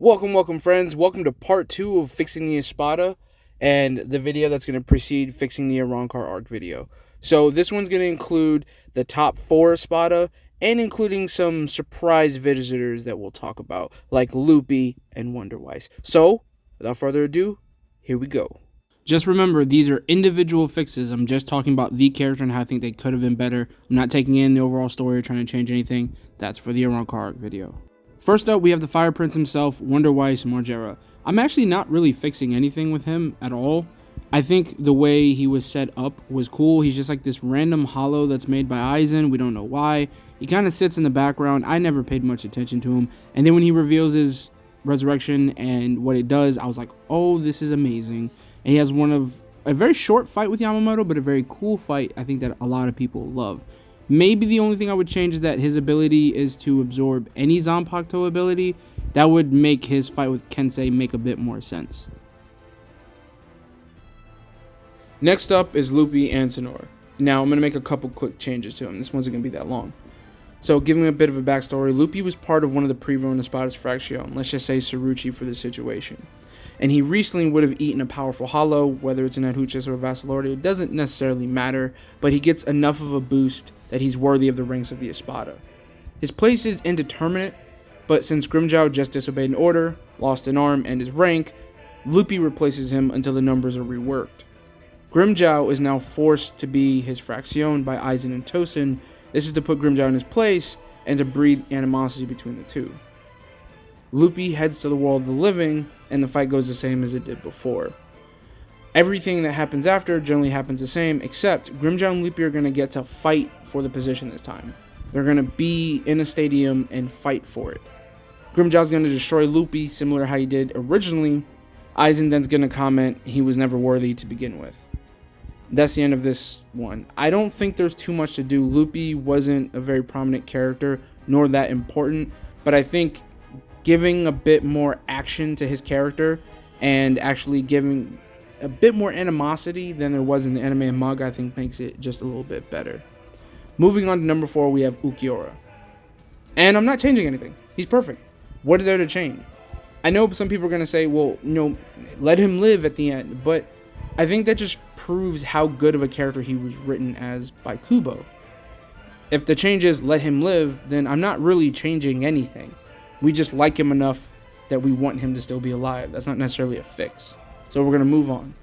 Welcome friends. Welcome to part 2 of fixing the Espada and the video that's going to precede fixing the Arrancar arc video. So this one's going to include the top 4 Espada and including some surprise visitors that we'll talk about, like Luppi and Wonderweiss. So, without further ado, here we go. Just remember, these are individual fixes. I'm just talking about the character and how I think they could have been better. I'm not taking in the overall story or trying to change anything. That's for the Arrancar arc video. First up, we have the Fire Prince himself, Wonderweiss Margera. I'm actually not really fixing anything with him at all. I think the way he was set up was cool. He's just like this random hollow that's made by Aizen. We don't know why. He kind of sits in the background. I never paid much attention to him. And then when he reveals his resurrection and what it does, I was like, oh, this is amazing. And he has a very short fight with Yamamoto, but a very cool fight I think that a lot of people love. Maybe the only thing I would change is that his ability is to absorb any Zanpakuto ability. That would make his fight with Kensei make a bit more sense. Next up is Luppi Antenor. Now I'm going to make a couple quick changes to him. This one's going to be that long. So giving a bit of a backstory, Luppi was part of one of the pre-Rona Espadas Fraction, let's just say Saruchi for the situation. And he recently would have eaten a powerful hollow, whether it's an Adhuchis or a Vassalordi, it doesn't necessarily matter, but he gets enough of a boost that he's worthy of the ranks of the Espada. His place is indeterminate, but since Grimmjow just disobeyed an order, lost an arm, and his rank, Luppi replaces him until the numbers are reworked. Grimmjow is now forced to be his Fraction by Aizen and Tosin. This is to put Grimmjow in his place and to breed animosity between the two. Luppi heads to the world of the living, and the fight goes the same as it did before. Everything that happens after generally happens the same, except Grimmjow and Luppi are going to get to fight for the position this time. They're going to be in a stadium and fight for it. Grimmjow's going to destroy Luppi, similar to how he did originally. Aizen then's going to comment he was never worthy to begin with. That's the end of this one. I don't think there's too much to do. Luppi wasn't a very prominent character, nor that important, but I think giving a bit more action to his character and actually giving a bit more animosity than there was in the anime and manga, I think makes it just a little bit better. Moving on to number 4, we have Ulquiorra. And I'm not changing anything. He's perfect. What is there to change? I know some people are going to say, well, let him live at the end, but I think that just proves how good of a character he was written as by Kubo. If the change is let him live, then I'm not really changing anything. We just like him enough that we want him to still be alive. That's not necessarily a fix. So we're going to move on.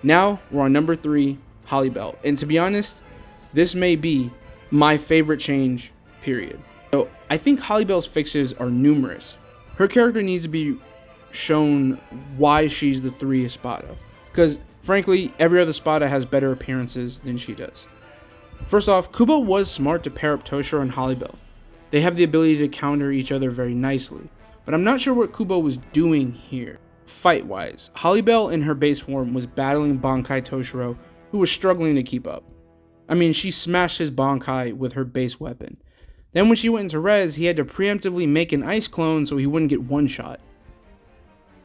Now we're on number 3, Halibel. And to be honest, this may be my favorite change, period. So I think Halibel's fixes are numerous. Her character needs to be shown why she's the 3 Espada. Because frankly, every other Espada has better appearances than she does. First off, Kubo was smart to pair up Toshiro and Halibel. They have the ability to counter each other very nicely. But I'm not sure what Kubo was doing here. Fight-wise, Halibel in her base form was battling Bankai Toshiro, who was struggling to keep up. I mean, she smashed his Bankai with her base weapon. Then when she went into res, he had to preemptively make an ice clone so he wouldn't get one shot.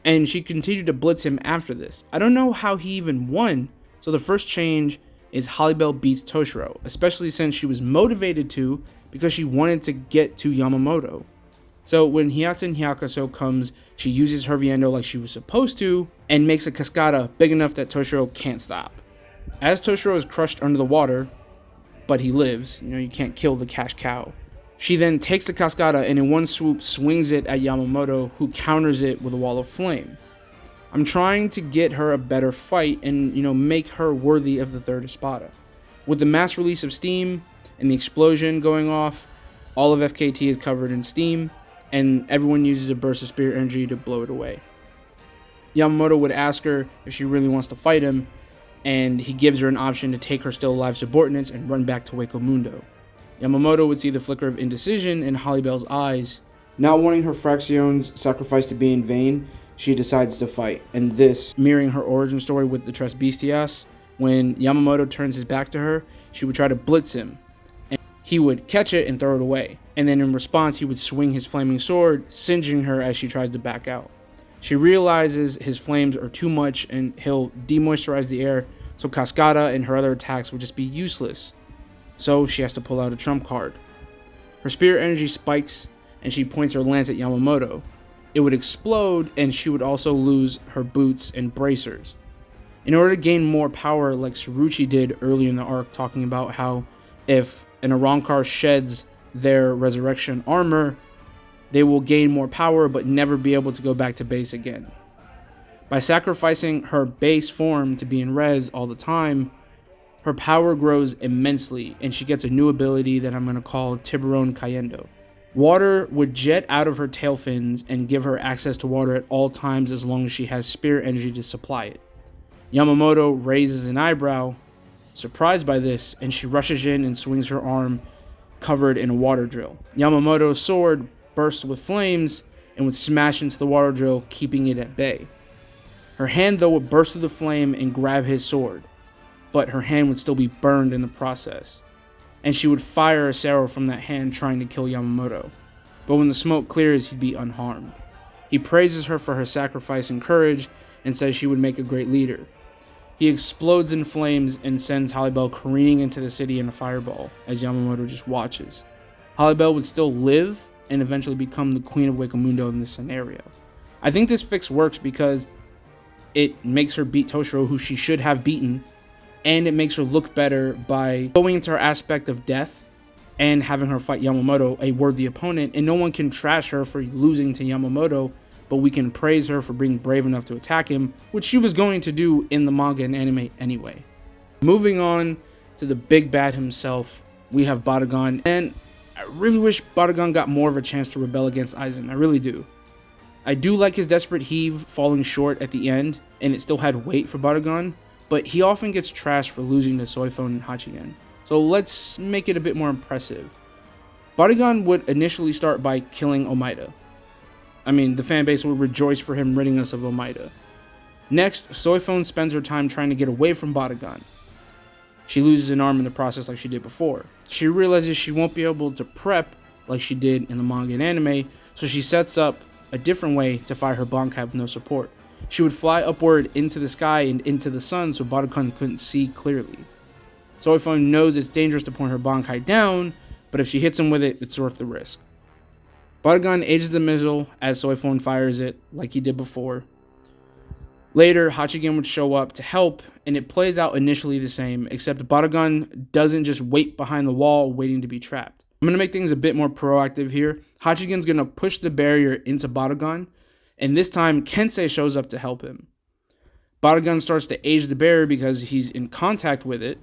And she continued to blitz him after this. I don't know how he even won, so the first change is Halibel beats Toshiro, especially since she was motivated to because she wanted to get to Yamamoto. So when Hyattsen Hyakaso comes, she uses her Viendo like she was supposed to and makes a Cascada big enough that Toshiro can't stop. As Toshiro is crushed under the water, but he lives, you can't kill the cash cow. She then takes the Cascada and in one swoop swings it at Yamamoto, who counters it with a wall of flame. I'm trying to get her a better fight and, make her worthy of the 3rd Espada. With the mass release of steam and the explosion going off, all of FKT is covered in steam, and everyone uses a burst of spirit energy to blow it away. Yamamoto would ask her if she really wants to fight him, and he gives her an option to take her still alive subordinates and run back to Hueco Mundo. Yamamoto would see the flicker of indecision in Halibel's eyes. Not wanting her Fraction's sacrifice to be in vain, she decides to fight, and this, mirroring her origin story with the Tres Bestias, when Yamamoto turns his back to her, she would try to blitz him, and he would catch it and throw it away. And then in response, he would swing his flaming sword, singeing her as she tries to back out. She realizes his flames are too much and he'll demoisturize the air, so Cascada and her other attacks would just be useless. So she has to pull out a trump card. Her spirit energy spikes, and she points her lance at Yamamoto. it would explode, and she would also lose her boots and bracers. In order to gain more power, like Saruchi did early in the arc, talking about how if an Arrancar sheds their resurrection armor, they will gain more power but never be able to go back to base again. By sacrificing her base form to be in res all the time, her power grows immensely, and she gets a new ability that I'm going to call Tiburon Cayendo. Water would jet out of her tail fins and give her access to water at all times as long as she has spirit energy to supply it. Yamamoto raises an eyebrow, surprised by this, and she rushes in and swings her arm covered in a water drill. Yamamoto's sword burst with flames and would smash into the water drill, keeping it at bay. Her hand, though, would burst through the flame and grab his sword, but her hand would still be burned in the process, and she would fire a arrow from that hand trying to kill Yamamoto. But when the smoke clears, he'd be unharmed. He praises her for her sacrifice and courage and says she would make a great leader. He explodes in flames and sends Halibel careening into the city in a fireball as Yamamoto just watches. Halibel would still live and eventually become the Queen of Hueco Mundo in this scenario. I think this fix works because it makes her beat Toshiro, who she should have beaten, and it makes her look better by going into her aspect of death and having her fight Yamamoto, a worthy opponent, and no one can trash her for losing to Yamamoto, but we can praise her for being brave enough to attack him, which she was going to do in the manga and anime anyway. Moving on to the big bad himself, we have Barragan, and I really wish Barragan got more of a chance to rebel against Aizen. I really do. I do like his desperate heave falling short at the end, and it still had weight for Barragan, but he often gets trashed for losing to Soifon and Hachigen. So let's make it a bit more impressive. Barragan would initially start by killing Omaida. I mean, the fanbase would rejoice for him ridding us of Omaida. Next, Soifon spends her time trying to get away from Barragan. She loses an arm in the process like she did before. She realizes she won't be able to prep like she did in the manga and anime, so she sets up a different way to fire her Bankai with no support. She would fly upward into the sky and into the sun so Barragan couldn't see clearly. Soifon knows it's dangerous to point her Bankai down, but if she hits him with it, it's worth the risk. Barragan ages the missile as Soifon fires it like he did before. Later, Hachigen would show up to help, and it plays out initially the same, except Barragan doesn't just wait behind the wall waiting to be trapped. I'm going to make things a bit more proactive here. Hachigen's going to push the barrier into Barragan, and this time Kensei shows up to help him. Barragan starts to age the barrier because he's in contact with it,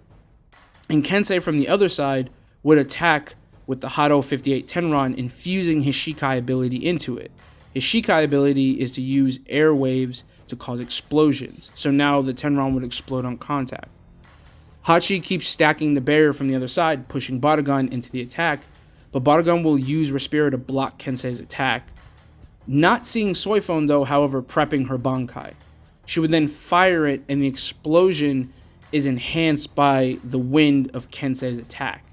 and Kensei from the other side would attack with the Hado 58 Tenron, infusing his Shikai ability into it. His Shikai ability is to use air waves to cause explosions, so now the Tenron would explode on contact. Hachi keeps stacking the barrier from the other side, pushing Barragan into the attack, but Barragan will use Respira to block Kensei's attack. Not seeing Soifon though, however, prepping her Bankai. She would then fire it, and the explosion is enhanced by the wind of Kensei's attack.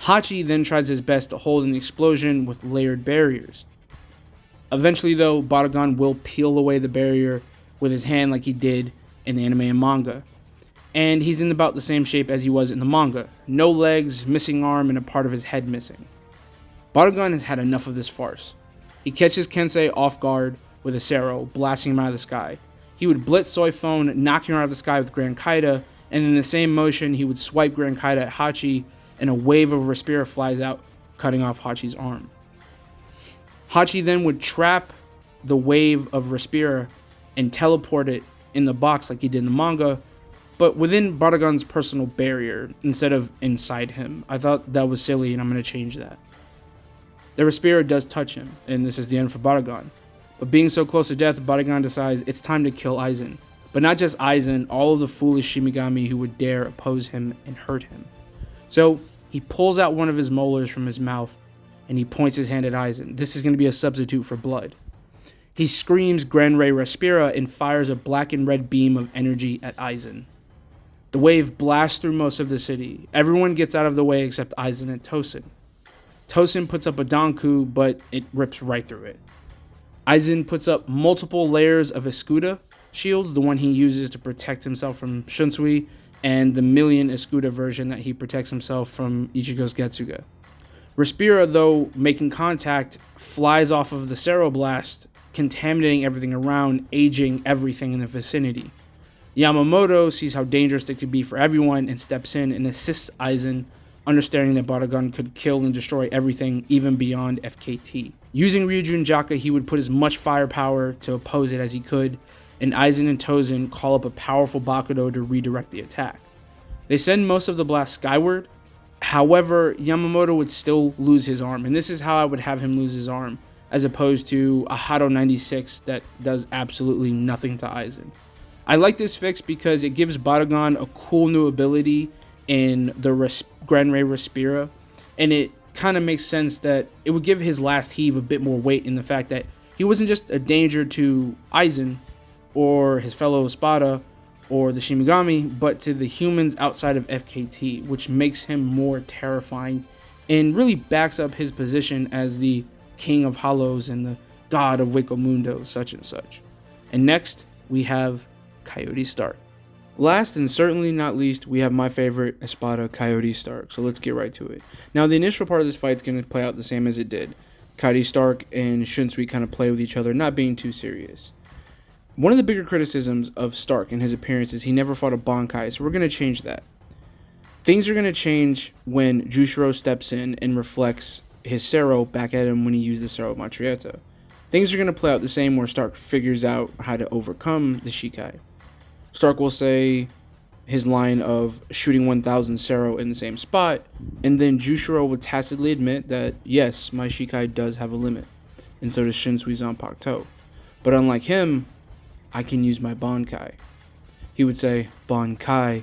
Hachi then tries his best to hold in the explosion with layered barriers. Eventually though, Barragan will peel away the barrier with his hand like he did in the anime and manga. And he's in about the same shape as he was in the manga. No legs, missing arm, and a part of his head missing. Barragan has had enough of this farce. He catches Kensei off guard with a Sero, blasting him out of the sky. He would blitz Soifon, knocking her out of the sky with Grand Kaida, and in the same motion he would swipe Grand Kaida at Hachi, and a wave of Respira flies out, cutting off Hachi's arm. Hachi then would trap the wave of Respira and teleport it in the box like he did in the manga, but within Barragan's personal barrier instead of inside him. I thought that was silly, and I'm going to change that. The Respira does touch him, and this is the end for Barragan. But being so close to death, Barragan decides it's time to kill Aizen. But not just Aizen, all of the foolish Shimigami who would dare oppose him and hurt him. So he pulls out one of his molars from his mouth, and he points his hand at Aizen. This is going to be a substitute for blood. He screams Gran Ray Respira and fires a black and red beam of energy at Aizen. The wave blasts through most of the city. Everyone gets out of the way except Aizen and Tosin. Tosin puts up a Danku, but it rips right through it. Aizen puts up multiple layers of Escuda shields, the one he uses to protect himself from Shunsui, and the million Escuda version that he protects himself from Ichigo's Getsuga. Respira, though, making contact, flies off of the Sero Blast contaminating everything around, aging everything in the vicinity. Yamamoto sees how dangerous it could be for everyone and steps in and assists Aizen, understanding that Barragan could kill and destroy everything, even beyond FKT. Using Ryujin Jaka, he would put as much firepower to oppose it as he could, and Aizen and Tozen call up a powerful Bakudo to redirect the attack. They send most of the blast skyward. However, Yamamoto would still lose his arm, and this is how I would have him lose his arm, as opposed to a Hado 96 that does absolutely nothing to Aizen. I like this fix because it gives Barragan a cool new ability in the Gran Ray Respira, and it kind of makes sense that it would give his last heave a bit more weight in the fact that he wasn't just a danger to Aizen or his fellow Espada or the Shinigami, but to the humans outside of FKT, which makes him more terrifying and really backs up his position as the King of Hollows and the God of Hueco Mundo, such and such. And next, we have Coyote Starrk. Last and certainly not least, we have my favorite Espada, Coyote Starrk, so let's get right to it. Now, the initial part of this fight is going to play out the same as it did. Coyote Starrk and Shunsui kind of play with each other, not being too serious. One of the bigger criticisms of Starrk and his appearance is he never fought a Bankai, so we're going to change that. Things are going to change when Jushiro steps in and reflects his Sero back at him when he used the Sero Matrieta. Things are going to play out the same where Starrk figures out how to overcome the Shikai. Starrk will say his line of shooting 1000 Sero in the same spot, and then Jushiro will tacitly admit that, yes, my Shikai does have a limit, and so does Shinsui's Zanpakuto. But unlike him, I can use my Bankai. He would say, Bankai.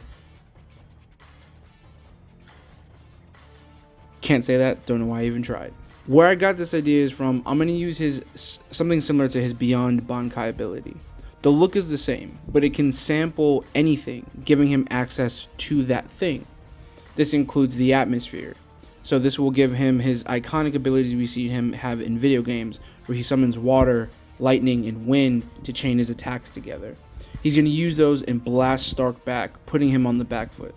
Can't say that, don't know why I even tried. Where I got this idea is from, I'm going to use his something similar to his Beyond Bankai ability. The look is the same, but it can sample anything, giving him access to that thing. This includes the atmosphere. So this will give him his iconic abilities we see him have in video games, where he summons water, lightning, and wind to chain his attacks together. He's going to use those and blast Starrk back, putting him on the back foot.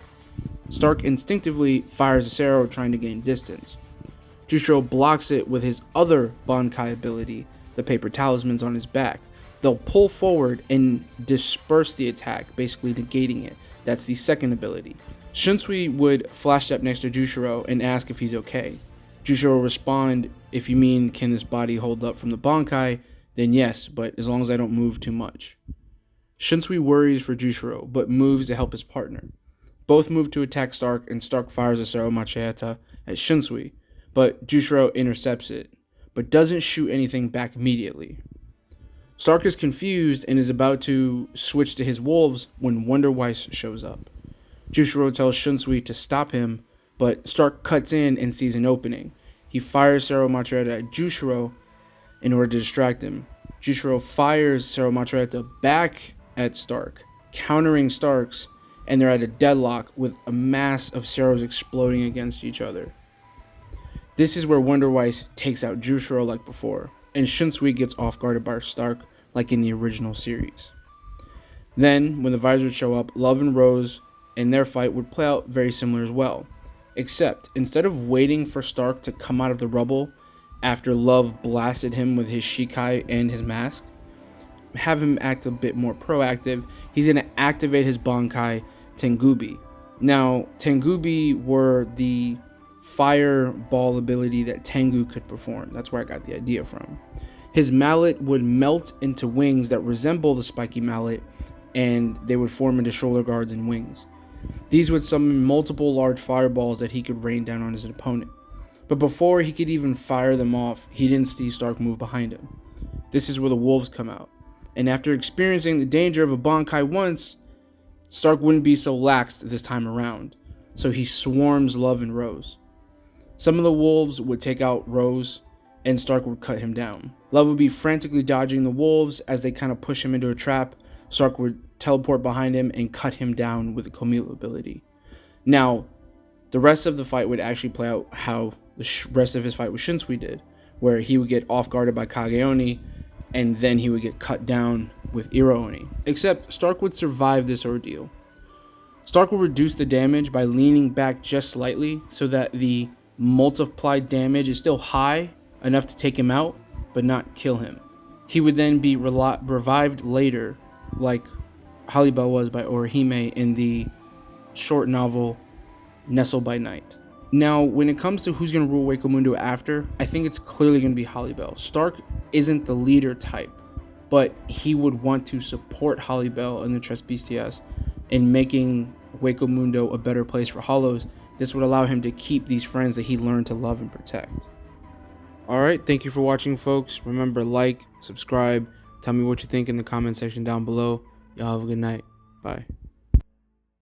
Starrk instinctively fires a Sero trying to gain distance. Jushiro blocks it with his other Bankai ability, the paper talismans on his back. They'll pull forward and disperse the attack, basically negating it. That's the second ability. Shunsui would flash step next to Jushiro and ask if he's okay. Jushiro will respond, if you mean can this body hold up from the Bankai, then yes, but as long as I don't move too much. Shunsui worries for Jushiro, but moves to help his partner. Both move to attack Starrk, and Starrk fires a Sero Machieta at Shunsui, but Jushiro intercepts it, but doesn't shoot anything back immediately. Starrk is confused and is about to switch to his wolves when Wonderweiss shows up. Jushiro tells Shunsui to stop him, but Starrk cuts in and sees an opening. He fires Sero Machieta at Jushiro in order to distract him. Jushiro fires Sero Machieta back at Starrk, countering Starrk's, and they're at a deadlock with a mass of Seros exploding against each other. This is where Wonderweiss takes out Jushiro like before, and Shunsui gets off guarded by Starrk like in the original series. Then, when the Visors show up, Love and Rose and their fight would play out very similar as well, except instead of waiting for Starrk to come out of the rubble after Love blasted him with his Shikai and his mask, have him act a bit more proactive. He's going to activate his Bankai Tengubi. Now, Tengubi were the fireball ability that Tengu could perform. That's where I got the idea from. His mallet would melt into wings that resemble the spiky mallet, and they would form into shoulder guards and wings. These would summon multiple large fireballs that he could rain down on his opponent. But before he could even fire them off, he didn't see Starrk move behind him. This is where the wolves come out. And after experiencing the danger of a Bankai once, Starrk wouldn't be so lax this time around. So he swarms Love and Rose. Some of the wolves would take out Rose, and Starrk would cut him down. Love would be frantically dodging the wolves as they kind of push him into a trap. Starrk would teleport behind him and cut him down with the Komilu ability. Now, the rest of the fight would actually play out how the rest of his fight with Shunsui did, where he would get off guarded by Kageoni, and then he would get cut down with Iraoni. Except Starrk would survive this ordeal. Starrk would reduce the damage by leaning back just slightly so that the multiplied damage is still high enough to take him out, but not kill him. He would then be revived later, like Halibel was by Orihime in the short novel Nestle by Night. Now, when it comes to who's going to rule Hueco Mundo after, I think it's clearly going to be Halibel. Stark isn't the leader type, but he would want to support Halibel and the Tres Bestias in making Hueco Mundo a better place for Hollows. This would allow him to keep these friends that he learned to love and protect. Alright, thank you for watching, folks. Remember, like, subscribe, tell me what you think in the comment section down below. Y'all have a good night. Bye.